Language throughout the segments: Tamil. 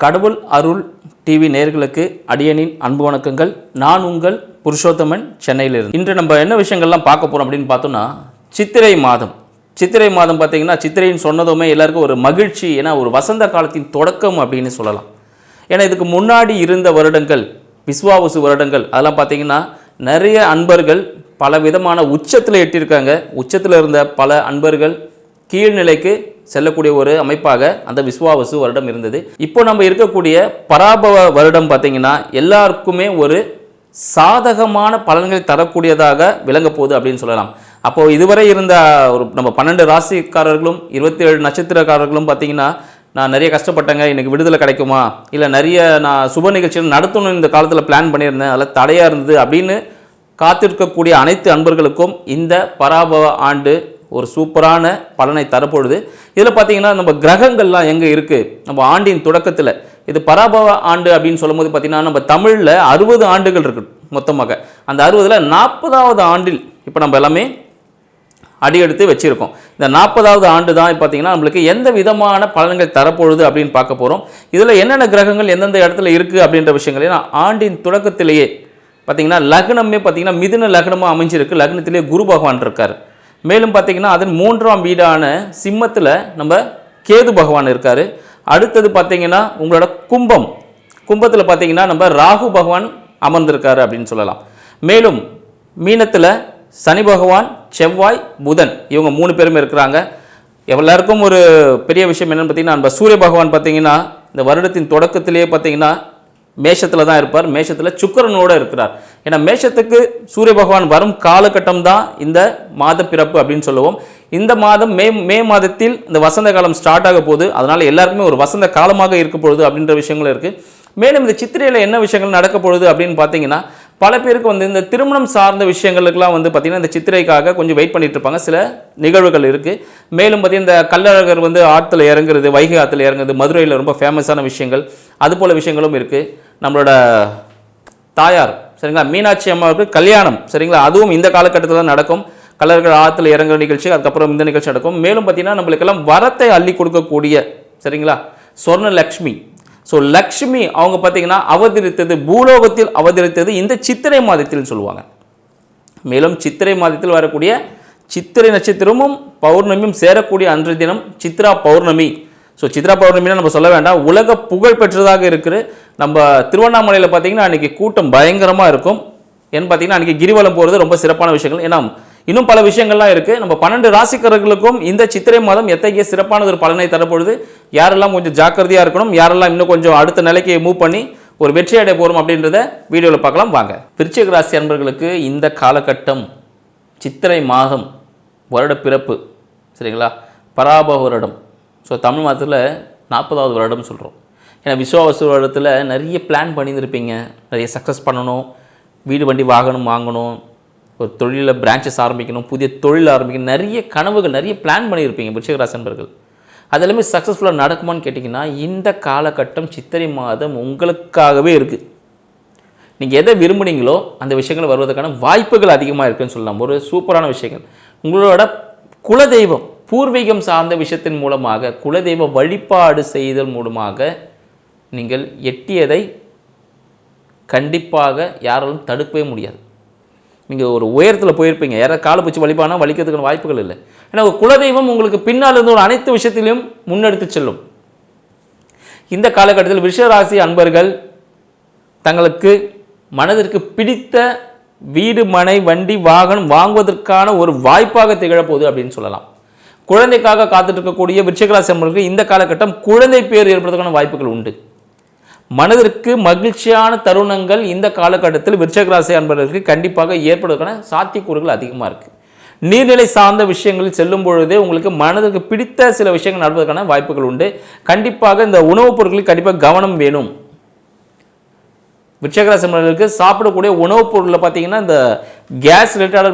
கடவுள் அருள் டிவி நேயர்களுக்கு அடியனின் அன்பு வணக்கங்கள். நான் உங்கள் புருஷோத்தமன், சென்னையிலிருந்து. இன்று நம்ம என்ன விஷயங்கள்லாம் பார்க்க போகிறோம் அப்படின்னு பார்த்தோம்னா, சித்திரை மாதம் பார்த்தீங்கன்னா, சித்திரைன்னு சொன்னதுமே எல்லாருக்கும் ஒரு மகிழ்ச்சி. ஏன்னா ஒரு வசந்த காலத்தின் தொடக்கம் அப்படின்னு சொல்லலாம். ஏன்னா இதுக்கு முன்னாடி இருந்த வருடங்கள், விஸ்வாவசு வருடங்கள், அதெல்லாம் பார்த்தீங்கன்னா நிறைய அன்பர்கள் பல விதமான உச்சத்தில் எட்டியிருக்காங்க. உச்சத்தில் இருந்த பல அன்பர்கள் கீழ்நிலைக்கு செல்லக்கூடிய ஒரு அமைப்பாக அந்த விஸ்வாவசு வருடம் இருந்தது. இப்போ நம்ம இருக்கக்கூடிய பராபவ வருடம் பார்த்தீங்கன்னா எல்லாருக்குமே ஒரு சாதகமான பலன்களை தரக்கூடியதாக விளங்க போகுது அப்படின்னு சொல்லலாம். அப்போது இதுவரை இருந்த ஒரு நம்ம 12 ராசிக்காரர்களும் 27 நட்சத்திரக்காரர்களும் பார்த்தீங்கன்னா, நான் நிறைய கஷ்டப்பட்டேங்க, எனக்கு விடுதலை கிடைக்குமா, இல்லை நிறைய நான் சுப நிகழ்ச்சிகள் நடத்தணும்னு இந்த காலத்தில் பிளான் பண்ணியிருந்தேன், அதில் தடையாக இருந்தது அப்படின்னு காத்திருக்கக்கூடிய அனைத்து அன்பர்களுக்கும் இந்த பராபவ ஆண்டு ஒரு சூப்பரான பலனை தரப்பொழுது. இதில் பார்த்தீங்கன்னா நம்ம கிரகங்கள்லாம் எங்கே இருக்குது, நம்ம ஆண்டின் தொடக்கத்தில் இது பராபவ ஆண்டு அப்படின்னு சொல்லும்போது பார்த்தீங்கன்னா நம்ம தமிழில் 60 ஆண்டுகள் இருக்குது மொத்தமாக. அந்த 60ல் 40வது ஆண்டில் இப்போ நம்ம எல்லாமே அடியெடுத்து வச்சுருக்கோம். இந்த 40வது ஆண்டு தான் பார்த்தீங்கன்னா நம்மளுக்கு எந்த விதமான பலன்கள் தரப்பொழுது அப்படின்னு பார்க்க போகிறோம். இதில் என்னென்ன கிரகங்கள் எந்தெந்த இடத்துல இருக்குது அப்படின்ற விஷயங்களையும் ஆண்டின் தொடக்கத்திலேயே பார்த்தீங்கன்னா லக்னமே பார்த்தீங்கன்னா மிதுன லக்னமாக அமைஞ்சிருக்கு. லக்னத்திலே குரு பகவான் இருக்கார். மேலும் பார்த்தீங்கன்னா அதன் 3ஆம் வீடான சிம்மத்தில் நம்ம கேது பகவான் இருக்கார். அடுத்தது பார்த்தீங்கன்னா உங்களோட கும்பத்தில் பார்த்தீங்கன்னா நம்ம ராகு பகவான் அமர்ந்திருக்காரு அப்படின்னு சொல்லலாம். மேலும் மீனத்தில் சனி பகவான், செவ்வாய், புதன், இவங்க 3 பேருமே இருக்கிறாங்க. எல்லாருக்கும் ஒரு பெரிய விஷயம் என்னென்னு பார்த்தீங்கன்னா, நம்ம சூரிய பகவான் பார்த்தீங்கன்னா இந்த வருடத்தின் தொடக்கத்திலேயே பார்த்தீங்கன்னா மேஷத்தில் தான் இருப்பார். மேஷத்தில் சுக்கிரனோடு இருக்கிறார். ஏன்னா மேஷத்துக்கு சூரிய பகவான் வரும் காலகட்டம் தான் இந்த மாத பிறப்பு அப்படின்னு சொல்லுவோம். இந்த மாதம் மே மாதத்தில் இந்த வசந்த காலம் ஸ்டார்ட் ஆக போகுது. அதனால் எல்லாருக்குமே ஒரு வசந்த காலமாக இருக்க பொழுது அப்படின்ற விஷயங்களும் இருக்குது. மேலும் இந்த சித்திரையில் என்ன விஷயங்கள் நடக்க பொழுது அப்படின்னு பார்த்தீங்கன்னா, பல பேருக்கு இந்த திருமணம் சார்ந்த விஷயங்களுக்கெல்லாம் பார்த்திங்கன்னா இந்த சித்திரைக்காக கொஞ்சம் வெயிட் பண்ணிட்டு இருப்பாங்க. சில நிகழ்வுகள் இருக்குது. மேலும் பார்த்திங்கன்னா இந்த கள்ளழகர் ஆற்றுல இறங்குறது, வைகை ஆற்றுல இறங்குறது மதுரையில் ரொம்ப ஃபேமஸான விஷயங்கள், அதுபோல் விஷயங்களும் இருக்குது. நம்மளோட தாயார் சரிங்களா மீனாட்சி அம்மாவுக்கு கல்யாணம் சரிங்களா, அதுவும் இந்த காலகட்டத்தில் தான் நடக்கும். கள்ளழகர் ஆற்றுல இறங்குற நிகழ்ச்சி, அதுக்கப்புறம் இந்த நிகழ்ச்சி நடக்கும். மேலும் பார்த்திங்கன்னா நம்மளுக்கெல்லாம் வரத்தை அள்ளி கொடுக்கக்கூடிய சரிங்களா சொர்ண லக்ஷ்மி. ஸோ லக்ஷ்மி அவங்க பார்த்தீங்கன்னா அவதரித்தது, பூலோகத்தில் அவதரித்தது இந்த சித்திரை மாதத்தில் சொல்லுவாங்க. மேலும் சித்திரை மாதத்தில் வரக்கூடிய சித்திரை நட்சத்திரமும் பௌர்ணமியும் சேரக்கூடிய அன்றைய தினம் சித்ரா பௌர்ணமி. ஸோ சித்ரா பௌர்ணமினா நம்ம சொல்ல வேண்டாம், உலக புகழ் பெற்றதாக இருக்குது. நம்ம திருவண்ணாமலையில் பார்த்தீங்கன்னா அன்றைக்கி கூட்டம் பயங்கரமாக இருக்கும். ஏன்னு பார்த்தீங்கன்னா அன்றைக்கி கிரிவலம் போகிறது ரொம்ப சிறப்பான விஷயங்கள். ஏன்னா இன்னும் பல விஷயங்கள்லாம் இருக்குது. நம்ம 12 ராசிக்காரர்களுக்கும் இந்த சித்திரை மாதம் எத்தகைய சிறப்பானது ஒரு பலனை தரப்பொழுது, யாரெல்லாம் கொஞ்சம் ஜாக்கிரதையாக இருக்கணும், யாரெல்லாம் இன்னும் கொஞ்சம் அடுத்த நிலைக்கு மூவ் பண்ணி ஒரு வெற்றி அடைய போகிறோம் அப்படின்றத வீடியோவில் பார்க்கலாம் வாங்க. விருச்சிக ராசி அன்பர்களுக்கு இந்த காலகட்டம் சித்திரை மாதம் வருட பிறப்பு சரிங்களா, பராபவ வருடம். ஸோ தமிழ் மாதத்தில் 40வது வருடம் சொல்கிறோம். ஏன்னா விஸ்வாவசு வருடத்தில் நிறைய பிளான் பண்ணியிருப்பீங்க, நிறைய சக்ஸஸ் பண்ணணும், வீடு வண்டி வாகனம் வாங்கணும், ஒரு தொழிலில் பிரான்ச்சஸ் ஆரம்பிக்கணும், புதிய தொழில் ஆரம்பிக்கணும், நிறைய கனவுகள், நிறைய பிளான் பண்ணியிருப்பீங்க விருச்சிக ராசி நண்பர்கள். அது எல்லாமே சக்ஸஸ்ஃபுல்லாக நடக்குமான்னு கேட்டிங்கன்னா, இந்த காலகட்டம் சித்திரை மாதம் உங்களுக்காகவே இருக்குது. நீங்கள் எதை விரும்புனீங்களோ அந்த விஷயங்கள் வருவதற்கான வாய்ப்புகள் அதிகமாக இருக்குதுன்னு சொல்லலாம். ஒரு சூப்பரான விஷயங்கள். உங்களோட குலதெய்வம், பூர்வீகம் சார்ந்த விஷயத்தின் மூலமாக, குலதெய்வ வழிபாடு செய்தல் மூலமாக நீங்கள் எட்டியதை கண்டிப்பாக யாராலும் தடுக்கவே முடியாது. நீங்கள் ஒரு உயரத்தில் போயிருப்பீங்க, யாராவது காலை பிடிச்சி வழிபானா வலிக்கிறதுக்கான வாய்ப்புகள் இல்லை. ஏன்னா ஒரு குலதெய்வம் உங்களுக்கு பின்னால் இருந்து ஒரு அனைத்து விஷயத்திலையும் முன்னெடுத்து செல்லும். இந்த காலகட்டத்தில் விருச்சிக அன்பர்கள் தங்களுக்கு மனதிற்கு பிடித்த வீடு, மனை, வண்டி, வாகனம் வாங்குவதற்கான ஒரு வாய்ப்பாக திகழப்போகுது அப்படின்னு சொல்லலாம். குழந்தைக்காக காத்துட்டு இருக்கக்கூடிய விருச்சிக ராசி அன்பர்களுக்கு இந்த காலகட்டம் குழந்தை பேர் ஏற்படுவதற்கான வாய்ப்புகள் உண்டு. மனதிற்கு மகிழ்ச்சியான தருணங்கள் இந்த காலகட்டத்தில் விருச்சிக ராசி அன்பர்களுக்கு கண்டிப்பாக ஏற்படுவதற்கான சாத்தியக்கூறுகள் அதிகமாக இருக்குது. நீர்நிலை சார்ந்த விஷயங்களில் செல்லும் பொழுதே உங்களுக்கு மனதிற்கு பிடித்த சில விஷயங்கள் நடப்பதற்கான வாய்ப்புகள் உண்டு. கண்டிப்பாக இந்த உணவுப் பொருட்களில் கண்டிப்பாக கவனம் வேணும். விருச்சிக ராசி அன்பர்களுக்கு சாப்பிடக்கூடிய உணவுப் பொருளில் பார்த்தீங்கன்னா இந்த கேஸ் ரிலேட்டடான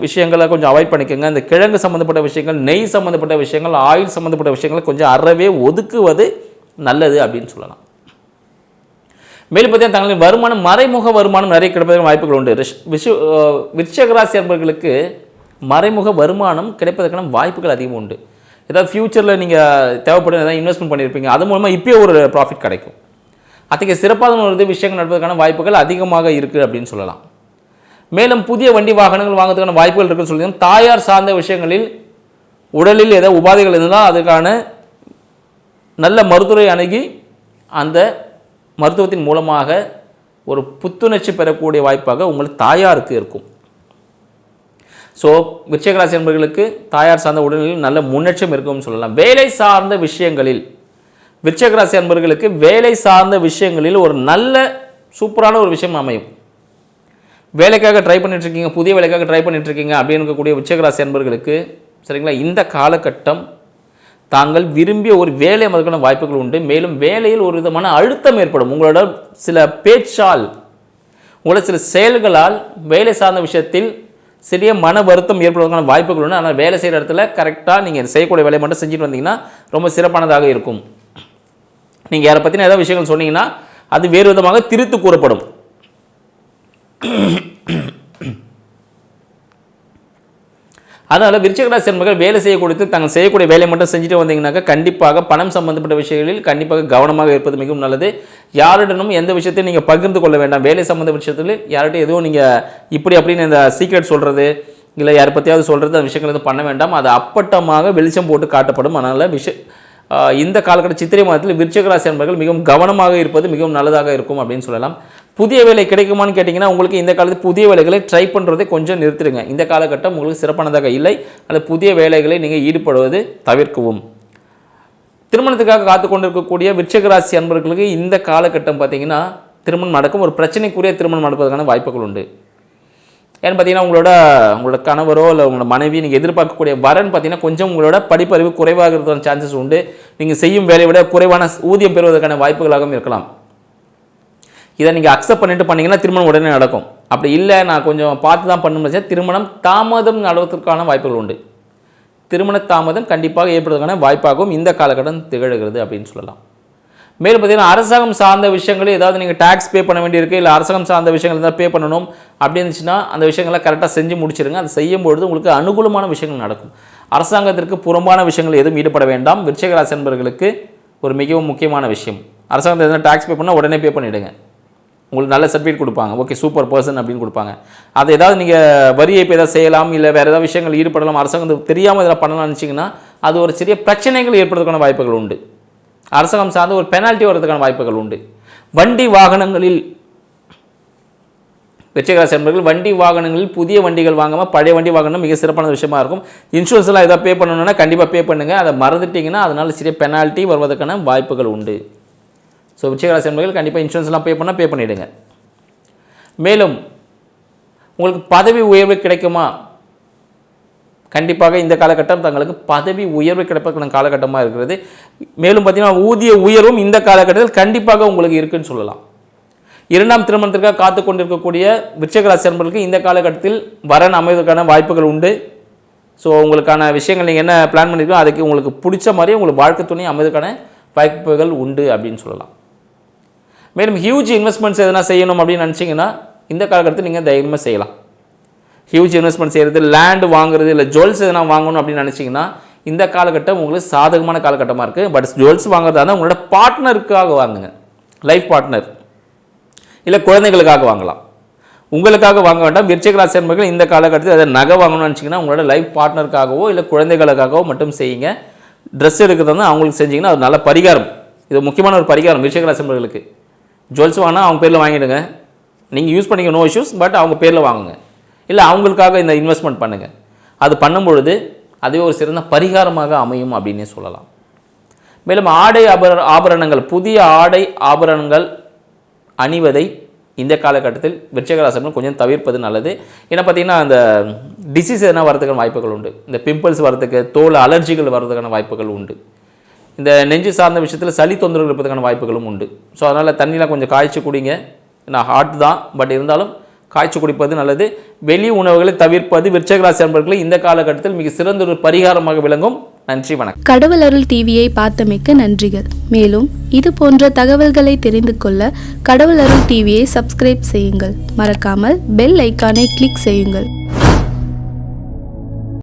விஷயங்களை கொஞ்சம் அவாய்ட் பண்ணிக்கோங்க. இந்த கிழங்கு சம்மந்தப்பட்ட விஷயங்கள், நெய் சம்மந்தப்பட்ட விஷயங்கள், ஆயில் சம்மந்தப்பட்ட விஷயங்களை கொஞ்சம் அறவே ஒதுக்குவது நல்லது அப்படின்னு சொல்லலாம். மேலும் பார்த்தீங்கன்னா தங்களின் வருமானம், மறைமுக வருமானம் நிறைய கிடைப்பதற்கான வாய்ப்புகள் உண்டு. விருச்சிக ராசி அன்பர்களுக்கு மறைமுக வருமானம் கிடைப்பதற்கான வாய்ப்புகள் அதிகம் உண்டு. ஏதாவது ஃபியூச்சரில் நீங்கள் தேவைப்படும் ஏதாவது இன்வெஸ்ட்மெண்ட் பண்ணியிருப்பீங்க, அது மூலமாக இப்போயே ஒரு ப்ராஃபிட் கிடைக்கும். அத்தகைய சிறப்பான ஒரு விஷயங்கள் நடப்பதற்கான வாய்ப்புகள் அதிகமாக இருக்குது அப்படின்னு சொல்லலாம். மேலும் புதிய வண்டி வாகனங்கள் வாங்குறதுக்கான வாய்ப்புகள் இருக்குன்னு சொல்லி தாயார் சார்ந்த விஷயங்களில் உடலில் ஏதாவது உபாதைகள் இருந்தால் அதுக்கான நல்ல மருத்துவரை அணுகி அந்த மருத்துவத்தின் மூலமாக ஒரு புத்துணர்ச்சி பெறக்கூடிய வாய்ப்பாக உங்கள் தாயாருக்கு இருக்கும். ஸோ விருச்சிக ராசி என்பவர்களுக்கு தாயார் சார்ந்த உடல்நிலையில் நல்ல முன்னேற்றம் இருக்கும்னு சொல்லலாம். வேலை சார்ந்த விஷயங்களில் விருச்சிக ராசி என்பவர்களுக்கு வேலை சார்ந்த விஷயங்களில் ஒரு நல்ல சூப்பரான ஒரு விஷயம் அமையும். வேலைக்காக ட்ரை பண்ணிட்டு இருக்கீங்க, புதிய வேலைக்காக ட்ரை பண்ணிட்டு இருக்கீங்க அப்படின்னு இருக்கக்கூடிய விருச்சிக ராசி என்பவர்களுக்கு சரிங்களா, இந்த காலகட்டம் தாங்கள் விரும்பிய ஒரு வேலை அதற்கான வாய்ப்புகள் உண்டு. மேலும் வேலையில் ஒரு விதமான அழுத்தம் ஏற்படும். உங்களோட சில பேச்சால், உங்களோட சில செயல்களால் வேலை சார்ந்த விஷயத்தில் சிறிய மன வருத்தம் ஏற்படுவதற்கான வாய்ப்புகள் உண்டு. ஆனால் வேலை செய்கிற இடத்துல கரெக்டாக நீங்கள் செய்யக்கூடிய வேலையை மட்டும் செஞ்சுட்டு வந்தீங்கன்னா ரொம்ப சிறப்பானதாக இருக்கும். நீங்கள் யாரை பற்றின ஏதாவது விஷயங்கள் சொன்னீங்கன்னா அது வேறு விதமாக திரித்து கூறப்படும். அதனால் விருச்சிக ராசி என்பவர்கள் வேலை செய்யக்கூடிய தாங்கள் செய்யக்கூடிய வேலையை மட்டும் செஞ்சுட்டு வந்தீங்கன்னாக்கா கண்டிப்பாக பணம் சம்பந்தப்பட்ட விஷயங்களில் கண்டிப்பாக கவனமாக இருப்பது மிகவும் நல்லது. யாரிடனும் எந்த விஷயத்தையும் நீங்கள் பகிர்ந்து கொள்ள வேண்டாம். வேலை சம்பந்த விஷயத்தில் யார்கிட்ட எதுவும் நீங்கள் இப்படி அப்படின்னு இந்த சீக்ரெட் சொல்கிறது இல்லை யாரை பற்றியாவது சொல்கிறது அந்த விஷயங்கள் எதுவும் பண்ண வேண்டாம். அது அப்பட்டமாக வெளிச்சம் போட்டு காட்டப்படும். அதனால் இந்த காலகட்ட சித்திரை மாதத்தில் விருச்சிக ராசி என்பவர்கள் மிகவும் கவனமாக இருப்பது மிகவும் நல்லதாக இருக்கும் அப்படின்னு சொல்லலாம். புதிய வேலை கிடைக்குமான்னு கேட்டிங்கன்னா உங்களுக்கு இந்த காலத்தில் புதிய வேலைகளை ட்ரை பண்ணுறதை கொஞ்சம் நிறுத்திடுங்க. இந்த காலகட்டம் உங்களுக்கு சிறப்பானதாக இல்லை. அந்த புதிய வேலைகளை நீங்கள் ஈடுபடுவது தவிர்க்கவும். திருமணத்துக்காக காத்து கொண்டிருக்கக்கூடிய விருச்சிக ராசி அன்பர்களுக்கு இந்த காலகட்டம் பார்த்திங்கன்னா திருமணம் நடக்கும். ஒரு பிரச்சனைக்குரிய திருமணம் நடப்பதற்கான வாய்ப்புகள் உண்டு. ஏன்னு பார்த்தீங்கன்னா உங்களோட கணவரோ இல்லை உங்களோட மனைவி நீங்கள் எதிர்பார்க்கக்கூடிய வரன் பார்த்தீங்கன்னா கொஞ்சம் உங்களோட படிப்பறிவு குறைவாக இருக்கிற சான்சஸ் உண்டு. நீங்கள் செய்யும் வேலையை விட குறைவான ஊதியம் பெறுவதற்கான வாய்ப்புகளாகவும் இருக்கலாம். இதை நீங்கள் அக்செப்ட் பண்ணிட்டு பண்ணிங்கன்னா திருமணம் உடனே நடக்கும். அப்படி இல்லை நான் கொஞ்சம் பார்த்து தான் பண்ணணும்னு திருமணம் தாமதம் நடவதற்கான வாய்ப்புகள் உண்டு. திருமண தாமதம் கண்டிப்பாக ஏற்படுவதற்கான வாய்ப்பாகவும் இந்த காலகட்டம் திகழ்கிறது அப்படின்னு சொல்லலாம். மேலும் பார்த்தீங்கன்னா அரசாங்கம் சார்ந்த விஷயங்கள் ஏதாவது நீங்கள் டேக்ஸ் பே பண்ண வேண்டியிருக்கு இல்லை அரசாங்கம் சார்ந்த விஷயங்கள் ஏதாவது பே பண்ணணும் அப்படி இருந்துச்சுன்னா அந்த விஷயங்களை கரெக்டாக செஞ்சு முடிச்சிருங்க. அது செய்யும்பொழுது உங்களுக்கு அனுகூலமான விஷயங்கள் நடக்கும். அரசாங்கத்திற்கு புறம்பான விஷயங்கள் எதுவும் ஈடுபட வேண்டாம். விருச்சிக ராசி என்பவர்களுக்கு ஒரு மிகவும் முக்கியமான விஷயம், அரசாங்கத்தில் எதனா டேக்ஸ் பே பண்ணால் உடனே பே பண்ணிவிடுங்க. உங்களுக்கு நல்ல சர்டிஃபிகேட் கொடுப்பாங்க, ஓகே சூப்பர் பர்சன் அப்படின்னு கொடுப்பாங்க. அது ஏதாவது நீங்கள் வரி ஏய்ப்பு ஏதாவது செய்யலாம் இல்லை வேறு ஏதாவது விஷயங்கள் ஈடுபடலாம் அரசாங்கத்துக்கு தெரியாமல் இதெல்லாம் பண்ணலாம்னு நினச்சிங்கன்னா அது ஒரு சிறிய பிரச்சனைகள் ஏற்படுறதுக்கான வாய்ப்புகள் உண்டு. அரசாங்கம் சார்ந்த ஒரு பெனால்ட்டி வர்றதுக்கான வாய்ப்புகள் உண்டு. வண்டி வாகனங்களில் விருச்சிக ராசி என்பவர்கள் வண்டி வாகனங்களில் புதிய வண்டிகள் வாங்காமல் பழைய வண்டி வாங்கணும் மிக சிறப்பான விஷயமா இருக்கும். இன்சூரன்ஸ்லாம் ஏதாவது பே பண்ணணும்னா கண்டிப்பாக பே பண்ணுங்கள். அதை மறந்துட்டிங்கன்னா அதனால் சிறிய பெனால்ட்டி வருவதற்கான வாய்ப்புகள் உண்டு. ஸோ விருச்சிக ராசி என்பவர்கள் கண்டிப்பாக இன்சூரன்ஸ்லாம் பே பண்ணிவிடுங்க. மேலும் உங்களுக்கு பதவி உயர்வு கிடைக்குமா? கண்டிப்பாக இந்த காலகட்டம் தங்களுக்கு பதவி உயர்வு கிடைப்பதற்கான காலகட்டமாக இருக்கிறது. மேலும் பார்த்தீங்கன்னா ஊதிய உயர்வும் இந்த காலகட்டத்தில் கண்டிப்பாக உங்களுக்கு இருக்குன்னு சொல்லலாம். இரண்டாம் திருமணத்திற்காக காத்து கொண்டிருக்கக்கூடிய விருச்சிக ராசி என்பவர்களுக்கு இந்த காலகட்டத்தில் வரன் அமைவதற்கான வாய்ப்புகள் உண்டு. ஸோ உங்களுக்கான விஷயங்கள் நீங்கள் என்ன பிளான் பண்ணியிருக்கோ அதுக்கு உங்களுக்கு பிடிச்ச மாதிரி உங்களுக்கு வாழ்க்கை துணை அமைவதற்கான வாய்ப்புகள் உண்டு அப்படின்னு சொல்லலாம். மேலும் ஹியூஜ் இன்வெஸ்ட்மெண்ட்ஸ் எதனா செய்யணும் அப்படின்னு நினச்சிங்கன்னா இந்த காலகட்டத்தில் நீங்கள் தைரியமாக செய்யலாம். ஹியூஜ் இன்வெஸ்ட்மெண்ட் செய்கிறது, லேண்டு வாங்குறது இல்லை ஜுவல்ஸ் எதனா வாங்கணும் அப்படின்னு நினச்சிங்கன்னா இந்த காலகட்டம் உங்களுக்கு சாதகமான காலகட்டமாக இருக்குது. பட் ஜுவல்ஸ் வாங்குறதா இருந்தால் உங்களோட பார்ட்னருக்காக வாங்குங்க, லைஃப் பார்ட்னர் இல்லை குழந்தைகளுக்காக வாங்கலாம். உங்களுக்காக வாங்க வேண்டாம். விருச்சிக ராசி என்பவர்கள் இந்த காலகட்டத்தில் அதை நகை வாங்கணும்னு நினச்சிங்கன்னா உங்களோட லைஃப் பார்ட்னருக்காகவோ இல்லை குழந்தைகளுக்காகவோ மட்டும் செய்யுங்க. ட்ரெஸ் எடுக்கிறது வந்து அவங்களுக்கு செஞ்சிங்கன்னா அது நல்ல பரிகாரம். இது முக்கியமான ஒரு பரிகாரம் விருச்சிக ராசி என்பவர்களுக்கு. ஜுவல்ஸ் வாங்கினா அவங்க பேரில் வாங்கிடுங்க, நீங்கள் யூஸ் பண்ணிக்க நோ இஷ்யூஸ், பட் அவங்க பேரில் வாங்குங்க. இல்லை அவங்களுக்காக இந்த இன்வெஸ்ட்மெண்ட் பண்ணுங்கள். அது பண்ணும்பொழுது அதுவே ஒரு சிறந்த பரிகாரமாக அமையும் அப்படின்னே சொல்லலாம். மேலும் ஆடை ஆபரணங்கள், புதிய ஆடை ஆபரணங்கள் அணிவதை இந்த காலகட்டத்தில் விருச்சிக ராசி கொஞ்சம் தவிர்ப்பது நல்லது. ஏன்னா பார்த்தீங்கன்னா அந்த டிசீஸ் எதனா வரதுக்கான வாய்ப்புகள் உண்டு. இந்த பிம்பிள்ஸ் வரதுக்கு, தோல் அலர்ஜிகள் வர்றதுக்கான வாய்ப்புகள் உண்டு. இந்த நெஞ்சு சார்ந்த விஷயத்தில் சளி தொந்தரவு இருப்பதற்கான வாய்ப்புகளும் உண்டு. ஸோ அதனால் தண்ணியில் கொஞ்சம் காய்ச்சி குடிங்க. நான் ஹாட் தான், பட் இருந்தாலும் காய்ச்சி குடிப்பது நல்லது. வெளி உணவுகளை தவிர்ப்பது விருச்சிக ராசி அன்பர்களுக்கு இந்த காலகட்டத்தில் மிக சிறந்த ஒரு பரிகாரமாக விளங்கும். நன்றி, வணக்கம். கடவுள் அருள் டிவியை பார்த்தமைக்கு நன்றிகள். மேலும் இது போன்ற தகவல்களை தெரிந்து கொள்ள கடவுள் அருள் டிவியை சப்ஸ்கிரைப் செய்யுங்கள். மறக்காமல் பெல் ஐக்கானை கிளிக் செய்யுங்கள்.